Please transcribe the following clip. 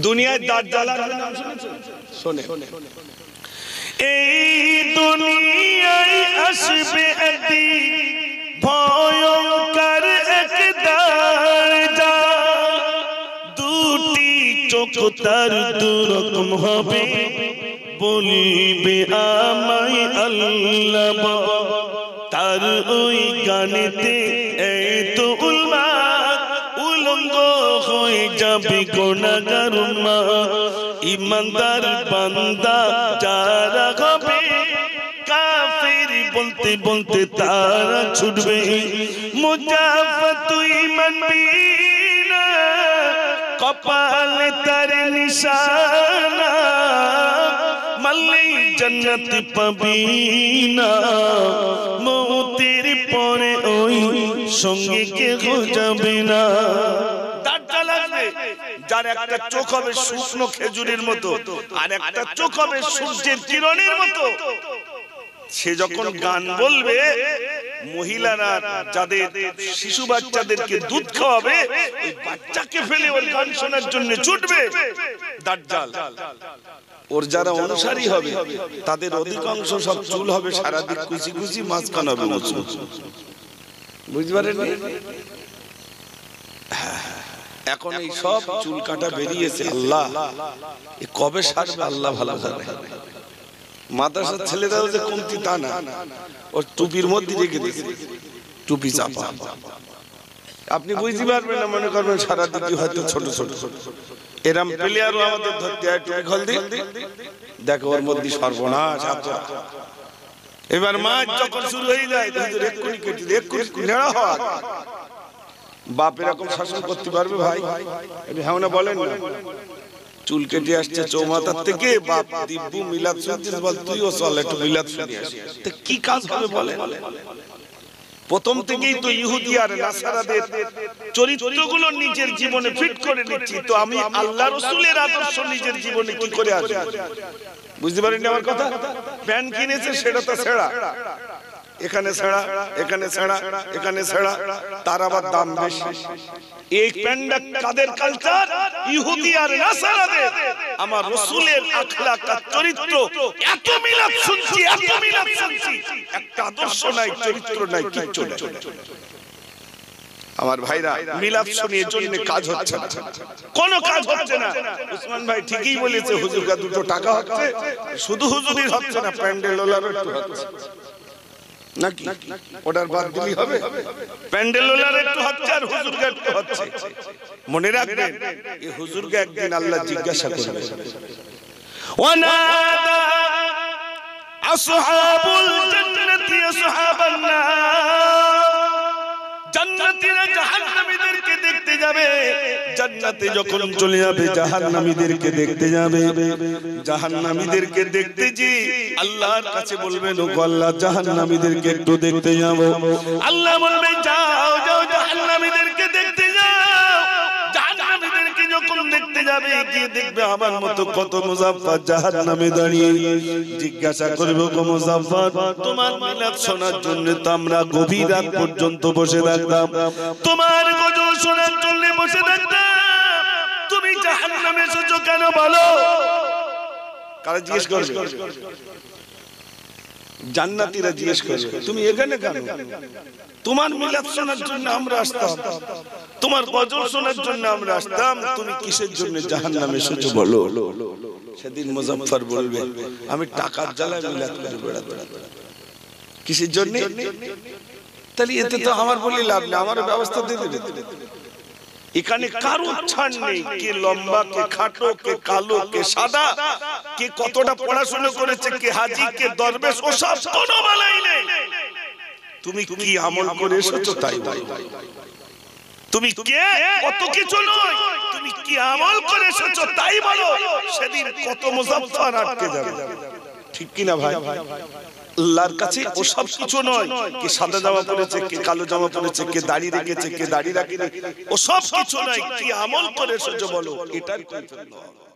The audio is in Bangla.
দুনিয়ায় দাজ্জাল নাম শুনেছেন? শোনে, এই দুনিয়ায় আসবে একদিন ভয়ঙ্কর এক দাজ্জাল, দুটি চোখ তার দুরকম হবে, বলবে আমায় আল্লাহ, তার ওই গানেতে এত উলমাত উলঙ্গ হয়ে যাবে গুনাহগার উম্মাহ। ইমানদার বান্দা যারা হবে কাফির বলতে বলতে তারা ছুটবে, মুজাফা তুই মানবি না, কপালে তার নিশানা, মানলে জান্নাত পাবি না, মৌতের পরে ওই সঙ্গে কেউ যাবে না। দাজ্জাল আসবে, যার একটা চোখ হবে শুকনো খেজুরের মতো, আর একটা চোখ হবে সূর্যের কিরণের মতো। সে যখন গান বলবে, মহিলারা যাদের শিশু বাচ্চাদেরকে দুধ খাওয়াবে, ওই বাচ্চাকে ফেলে ওর গান শোনার জন্য ছুটবে দাজ্জাল। ওর যারা অনুসারী হবে তাদের অধিকাংশ সব চুল হবে সারাদিক কুচি কুচি, মাঝখান হবে উঁচু। বুঝতে পারেন? এখন এই সব চুল কাটা বেরিয়েছে, আল্লাহ কবে সারবে আল্লাহ ভালো জানে। মাদ্রাসার ছেলেরাও যে কমতি তা না, ওর টুপির মধ্যে রেখে দিয়েছে, টুপি চাপা। আপনি বুঝতে পারবেন না, মনে করবেন সারা দিকে হয়তো ছোট ছোট এরম প্লেয়ারও আমাদের ধরতে হয়, টুপি খোল দি, দেখো ওর মধ্যে সর্বনাশ। এবার মাছ যখন শুরু হয়ে যায় এক্ষুনি কেটে দিয়ে এক্ষুনি নেড়া হওয়া। বাপ এরকম শাসন করতে পারবে ভাই? হ্যাঁ না বলেন না? চুল কেটে আসছে চৌমাথার থেকে, বাপ দিব্যু মিলাদ শুনছিস, বল তুইও চল একটু মিলাদ শুনে আসি। কি কাজ হবে বলে? প্রথম থেকেই তো ইহুদি আর নাসারাদের চরিত্রগুলো নিজের জীবনে ফিট করে নিচ্ছি, তো আমি আল্লাহ রাসূলের আদর্শ নিজের জীবনে কি করে আসবে? বুঝতে পারেন আমার কথা? প্যান্ট কিনেছে সেটা তো ছেঁড়া, এখানে ছেঁড়া, এখানে ছেঁড়া, এখানে ছেঁড়া, তার আবার দাম বেশি। এই প্যান্টটা কাদের কালচার? ইহুদি আর নাসারাদের। আমার রাসূলের আখলাক আর চরিত্র, এত মিলাদ শুনছি, এত মিলাদ শুনছি, একটা আদর্শ নাই, চরিত্র নাই, কিচ্ছু নাই। আমার ভাইরা, মিলাদ শুনিয়ে জন্য কাজ হচ্ছে না, কোন কাজ হচ্ছে না। উসমান ভাই ঠিকই বলেছে, হুজুরকা দুটো টাকা হচ্ছে, শুধু হুজুরির হচ্ছে না, প্যান্ডেল ওলারও একটু হচ্ছে নাকি? ওটার বাদ দিলেই হবে? প্যান্ডেল ওলার একটু হচ্ছে আর হুজুরকে একটু হচ্ছে। মনে রাখবেন, এই হুজুরকে একদিন আল্লাহ জিজ্ঞাসা করবে, ওয়ানাদা আসহাবুল জান্নাতি আসহাবান নার, জান্নাতীরা জাহান্নামীদেরকে দেখতে যাবে। জান্নাতে যখন চলে যাবে জাহান্নামীদেরকে দেখতে যাবে। জাহান্নামীদেরকে দেখতে যে আল্লাহর কাছে বলবেন, ওগো আল্লাহ জাহান্নামীদেরকে একটু দেখতে যাব। আল্লাহ বলবেন, যাও যাও জাহান্নামীদেরকে দেখতে যাও। জাহান্নামীদেরকে যখন দেখতে যাবে, গিয়ে দেখবে আমার মতো কত মুজাফফর জাহান্নামে দাঁড়িয়ে। জিজ্ঞাসা করবে, গো মুজাফফর, তোমার মিলাদ শোনার জন্য তো আমরা গভীর রাত পর্যন্ত বসে থাকতাম, তোমার গজল শোনার জন্য বসে থাকতাম, তুমি জাহান্নামে এসেছো কেন বলো? কারা জিজ্ঞেস করবে? জান্নাতীরা জিজ্ঞেস করবে, তুমি এখানে কেন? তোমার মিলাদ শোনার জন্য আমরা আসতাম, তোমার গজল শোনার জন্য আমরা আসতাম, তুমি কিসের জন্য জাহান্নামে এসেছো বলো? সেদিন মুজাফফর বলবে, আমি টাকার জ্বালায় মিলাদ করে বেড়াতে। কিসের জন্য? তাহলে এতে তো আমার বলি লাভ নেই, আমার ব্যবস্থা দিয়ে দেবে। এখানে কারো ছাড় নেই, কে লম্বা, কে খাটো, কে কালো, কে সাদা, কে কতটা পড়াশোনা করেছে, কে হাজি, কে দরবেশ, ওসব কোনো বালাই নেই। তুমি কি আমল করে এসেছো তাই বলো। তুমি কে, কত কিছু নয়, তুমি কি আমল করে এসেছো তাই বলো। সেদিন কত মুজাফফর আটকে যাবে, ঠিক কিনা ভাই? আল্লাহর কাছে ও সব কিছু নয়, কে সাদা জামা পরেছে, কে কালো জামা পরেছে, কে দাড়ি রেখেছে, কে দাড়ি রাখেনি, ও সব কিছু নয়, কি আমল করে এসেছো বলো, এটাই কইতে হবে।